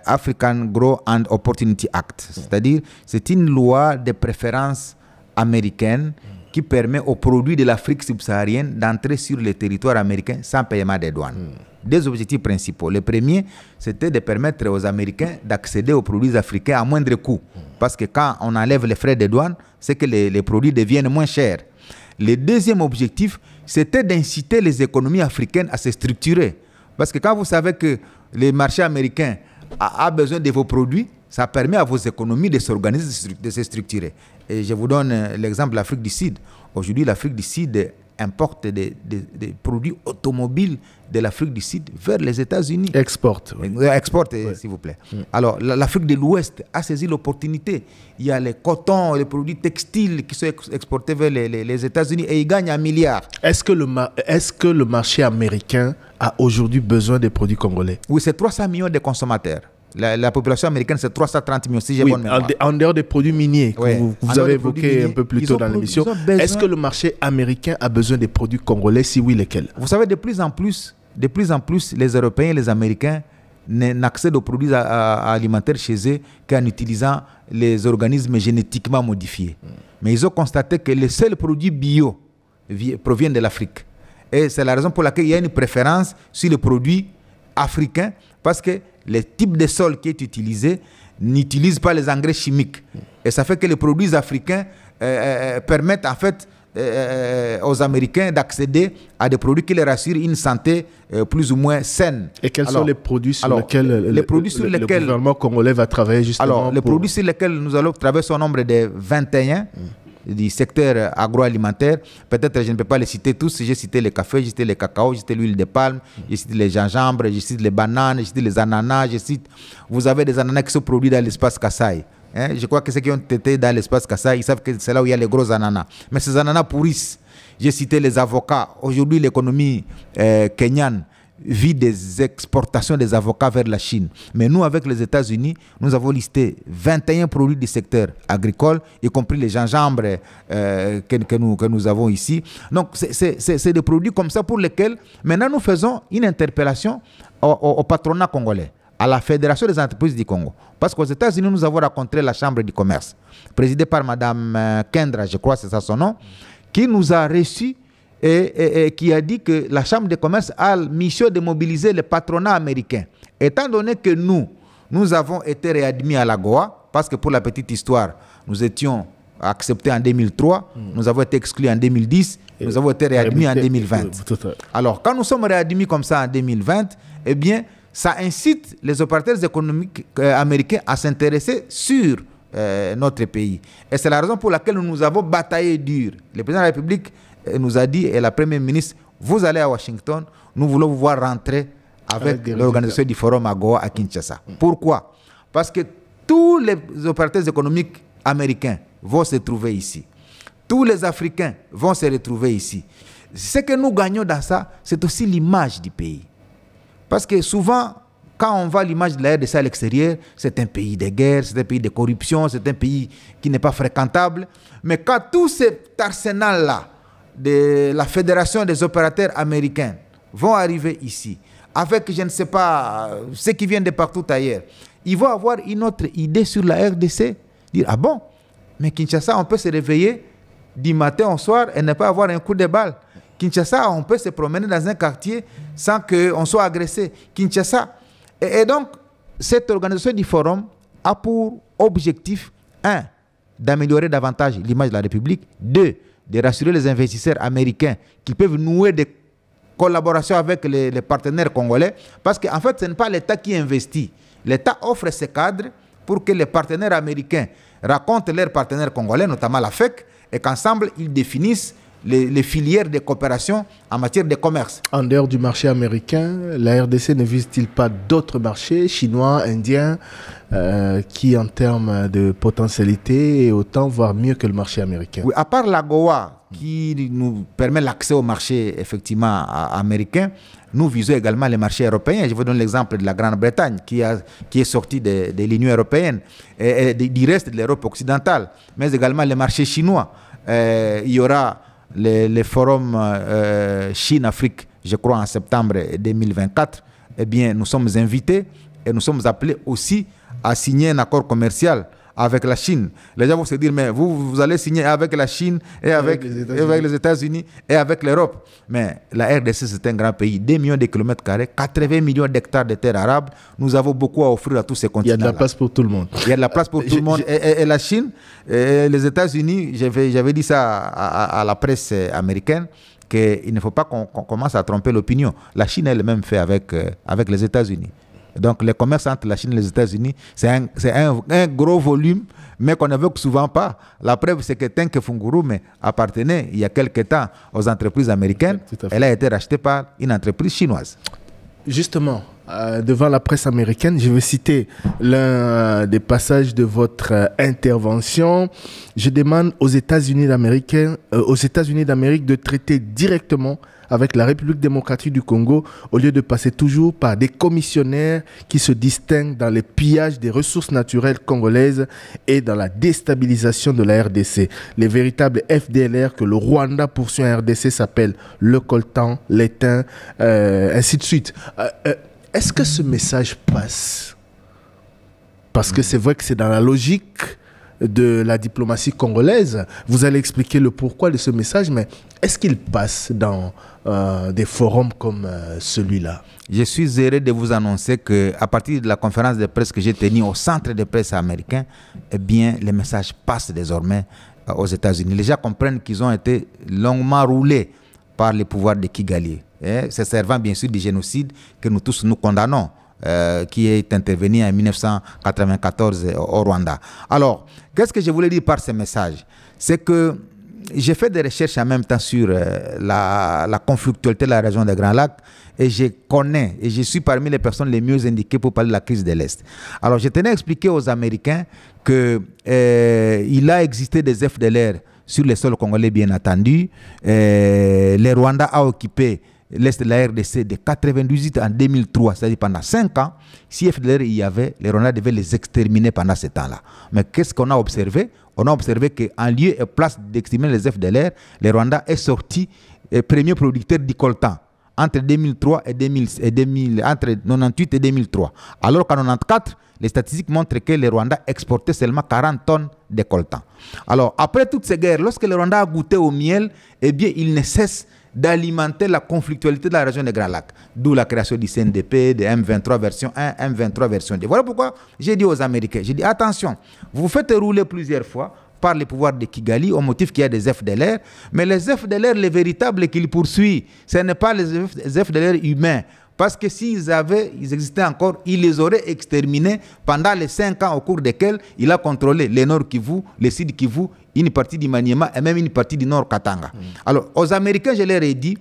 African Growth and Opportunity Act. C'est-à-dire, c'est une loi de préférence américaine qui permet aux produits de l'Afrique subsaharienne d'entrer sur le territoire américain sans paiement des douanes. Deux objectifs principaux. Le premier, c'était de permettre aux Américains d'accéder aux produits africains à moindre coût. Parce que quand on enlève les frais de douane, c'est que les produits deviennent moins chers. Le deuxième objectif, c'était d'inciter les économies africaines à se structurer. Parce que quand vous savez que le marché américain a besoin de vos produits, ça permet à vos économies de s'organiser, de se structurer. Et je vous donne l'exemple de l'Afrique du Sud. Aujourd'hui, l'Afrique du Sud importe des produits automobiles de l'Afrique du Sud vers les États-Unis. Exporte. Oui. Exporte, ouais. S'il vous plaît. Alors, l'Afrique de l'Ouest a saisi l'opportunité. Il y a les cotons, les produits textiles qui sont exportés vers les États-Unis et ils gagnent 1 milliard. Est-ce que le marché américain a aujourd'hui besoin des produits congolais? Oui, c'est 300 millions de consommateurs. La population américaine, c'est 330 millions, si j'ai bonne mémoire. En dehors des produits miniers que vous avez évoqués un peu plus tôt dans l'émission, est-ce que le marché américain a besoin des produits congolais? Si oui, lesquels? Vous savez, de plus en plus, les Européens et les Américains n'accèdent aux produits alimentaires chez eux qu'en utilisant les organismes génétiquement modifiés. Mais ils ont constaté que les seuls produits bio proviennent de l'Afrique. Et c'est la raison pour laquelle il y a une préférence sur les produits africains, parce que le type de sol qui est utilisé n'utilise pas les engrais chimiques. Et ça fait que les produits africains permettent en fait aux Américains d'accéder à des produits qui leur assurent une santé plus ou moins saine. Et quels sont les produits sur lesquels le gouvernement congolais va travailler justement? Alors, les produits sur lesquels nous allons travailler sont au nombre de 21. du secteur agroalimentaire. Peut-être je ne peux pas les citer tous. J'ai cité les cafés, j'ai cité les cacao, j'ai cité l'huile de palme, j'ai cité les gingembre, j'ai cité les bananes, j'ai cité les ananas, vous avez des ananas qui sont produits dans l'espace Kasaï. Je crois que ceux qui ont été dans l'espace Kasaï, ils savent que c'est là où il y a les gros ananas. Mais ces ananas pourrissent. J'ai cité les avocats. Aujourd'hui, l'économie kenyane vit des exportations des avocats vers la Chine. Mais nous, avec les États-Unis, nous avons listé 21 produits du secteur agricole, y compris les gingembres que nous avons ici. Donc, c'est des produits comme ça pour lesquels, maintenant, nous faisons une interpellation au patronat congolais, à la Fédération des entreprises du Congo. Parce qu'aux États-Unis, nous avons rencontré la Chambre du commerce, présidée par Mme Kendra, je crois que c'est ça son nom, qui nous a reçus et qui a dit que la Chambre de commerce a la mission de mobiliser le patronat américain. Étant donné que nous avons été réadmis à l'AGOA, parce que pour la petite histoire, nous étions acceptés en 2003, nous avons été exclus en 2010, nous avons été réadmis en 2020. Alors, quand nous sommes réadmis comme ça en 2020, eh bien, ça incite les opérateurs économiques américains à s'intéresser sur notre pays. Et c'est la raison pour laquelle nous avons bataillé dur. Le président de la République nous a dit, et la première ministre, vous allez à Washington, nous voulons vous voir rentrer avec l'organisation du Forum AGOA à Kinshasa. Pourquoi? Parce que tous les opérateurs économiques américains vont se trouver ici. Tous les Africains vont se retrouver ici. Ce que nous gagnons dans ça, c'est aussi l'image du pays. Parce que souvent, quand on voit l'image de la RDC à l'extérieur, c'est un pays de guerre, c'est un pays de corruption, c'est un pays qui n'est pas fréquentable. Mais quand tout cet arsenal-là de la Fédération des opérateurs américains vont arriver ici, avec, je ne sais pas, ceux qui viennent de partout ailleurs, ils vont avoir une autre idée sur la RDC, dire, ah bon, mais Kinshasa, on peut se réveiller du matin au soir et ne pas avoir un coup de balle. Kinshasa, on peut se promener dans un quartier sans qu'on soit agressé. Kinshasa. Et donc, cette organisation du forum a pour objectif, 1, d'améliorer davantage l'image de la République, 2, de rassurer les investisseurs américains qui peuvent nouer des collaborations avec les partenaires congolais, parce qu'en fait, ce n'est pas l'État qui investit. L'État offre ces cadres pour que les partenaires américains racontent leurs partenaires congolais, notamment la FEC, et qu'ensemble, ils définissent les filières de coopération en matière de commerce. En dehors du marché américain, la RDC ne vise-t-il pas d'autres marchés, chinois, indiens, qui en termes de potentialité est autant, voire mieux que le marché américain? Oui, à part l'AGOA, qui nous permet l'accès au marché effectivement américain, nous visons également les marchés européens. Je vous donne l'exemple de la Grande-Bretagne qui est sortie de l'Union européenne et du reste de l'Europe occidentale, mais également les marchés chinois. Il y aura les forums Chine-Afrique, je crois en septembre 2024. Eh bien, nous sommes invités et nous sommes appelés aussi à signer un accord commercial avec la Chine. Les gens vont se dire, mais vous allez signer avec la Chine et avec les États-Unis et avec l'Europe. Mais la RDC, c'est un grand pays, 2 millions de kilomètres carrés, 80 millions d'hectares de terres arables. Nous avons beaucoup à offrir à tous ces continents. Il y a de la place pour tout le monde. Il y a de la place pour tout le monde. Et la Chine, et les États-Unis, j'avais dit ça à la presse américaine, qu'il ne faut pas qu'on commence à tromper l'opinion. La Chine elle-même fait avec les États-Unis. Donc, le commerce entre la Chine et les États-Unis, c'est un gros volume, mais qu'on n'évoque souvent pas. La preuve, c'est que Tenke Fungurume appartenait, il y a quelques temps, aux entreprises américaines. Elle a été rachetée par une entreprise chinoise. Justement, devant la presse américaine, je vais citer l'un des passages de votre intervention. Je demande aux États-Unis d'Amérique de traiter directement avec la République démocratique du Congo au lieu de passer toujours par des commissionnaires qui se distinguent dans le pillage des ressources naturelles congolaises et dans la déstabilisation de la RDC. Les véritables FDLR que le Rwanda poursuit en RDC s'appellent le coltan, l'étain, ainsi de suite. Est-ce que ce message passe? Parce que c'est vrai que c'est dans la logique de la diplomatie congolaise. Vous allez expliquer le pourquoi de ce message, mais est-ce qu'il passe dans des forums comme celui-là? Je suis heureux de vous annoncer qu'à partir de la conférence de presse que j'ai tenue au centre de presse américain, eh bien, les messages passent désormais aux États-Unis. Les gens comprennent qu'ils ont été longuement roulés par les pouvoirs de Kigali, se servant bien sûr du génocide que nous tous nous condamnons. qui est intervenu en 1994 au Rwanda. Alors, qu'est-ce que je voulais dire par ce message? C'est que j'ai fait des recherches en même temps sur la conflictualité de la région des Grands Lacs et je connais et je suis parmi les personnes les mieux indiquées pour parler de la crise de l'Est. Alors, je tenais à expliquer aux Américains qu'il a existé des FDLR sur les sols congolais, bien entendu. Le Rwanda a occupé l'Est de la RDC de 1998 en 2003, c'est-à-dire pendant 5 ans. Si FDLR il y avait, les Rwandais devaient les exterminer pendant ce temps-là. Mais qu'est-ce qu'on a observé? On a observé qu'en lieu et place d'exterminer les FDLR, le Rwanda est sorti premier producteur du coltan entre 2003 et 2000, entre 98 et 2003. Alors qu'en 94, les statistiques montrent que le Rwanda exportait seulement 40 tonnes de coltan. Alors, après toutes ces guerres, lorsque le Rwanda a goûté au miel, eh bien, il ne cesse d'alimenter la conflictualité de la région des Grands Lacs. D'où la création du CNDP, de M23 version 1, M23 version 2. Voilà pourquoi j'ai dit aux Américains, j'ai dit attention, vous vous faites rouler plusieurs fois par les pouvoirs de Kigali au motif qu'il y a des FDLR, mais les FDLR, les véritables qu'ils poursuivent, ce n'est pas les FDLR humains. Parce que s'ils existaient encore, ils les auraient exterminés pendant les 5 ans au cours desquels il a contrôlé le Nord Kivu, le Sud Kivu, une partie du Maniema et même une partie du Nord Katanga. Alors, aux Américains, je leur ai dit,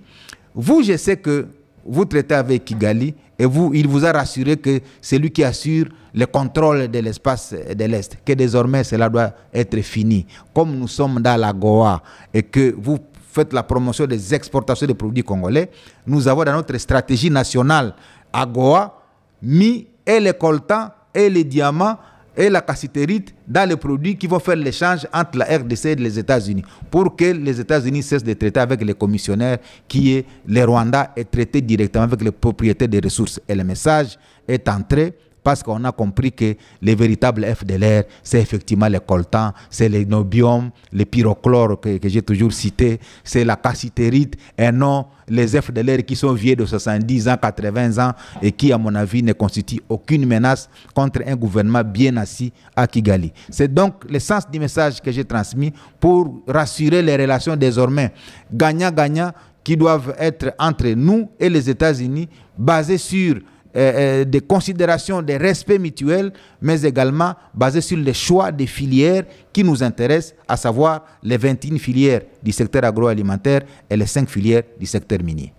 vous, je sais que vous traitez avec Kigali et il vous a rassuré que c'est lui qui assure le contrôle de l'espace de l'Est, que désormais cela doit être fini. Comme nous sommes dans la Goa et que vous faites la promotion des exportations de produits congolais, nous avons dans notre stratégie nationale à Goa mis et les coltans et les diamants et la cassiterite dans les produits qui vont faire l'échange entre la RDC et les États-Unis pour que les États-Unis cessent de traiter avec les commissionnaires qui est le Rwanda et traiter directement avec les propriétaires des ressources. Et le message est entré parce qu'on a compris que les véritables FDLR, c'est effectivement les coltans, c'est les nobium, les pyrochlores que j'ai toujours cités, c'est la cassiterite et non les FDLR qui sont vieux de 70 ans, 80 ans et qui, à mon avis, ne constituent aucune menace contre un gouvernement bien assis à Kigali. C'est donc le sens du message que j'ai transmis pour rassurer les relations désormais gagnant-gagnant qui doivent être entre nous et les États-Unis, basées sur des considérations de respect mutuel, mais également basées sur les choix des filières qui nous intéressent, à savoir les 21 filières du secteur agroalimentaire et les 5 filières du secteur minier.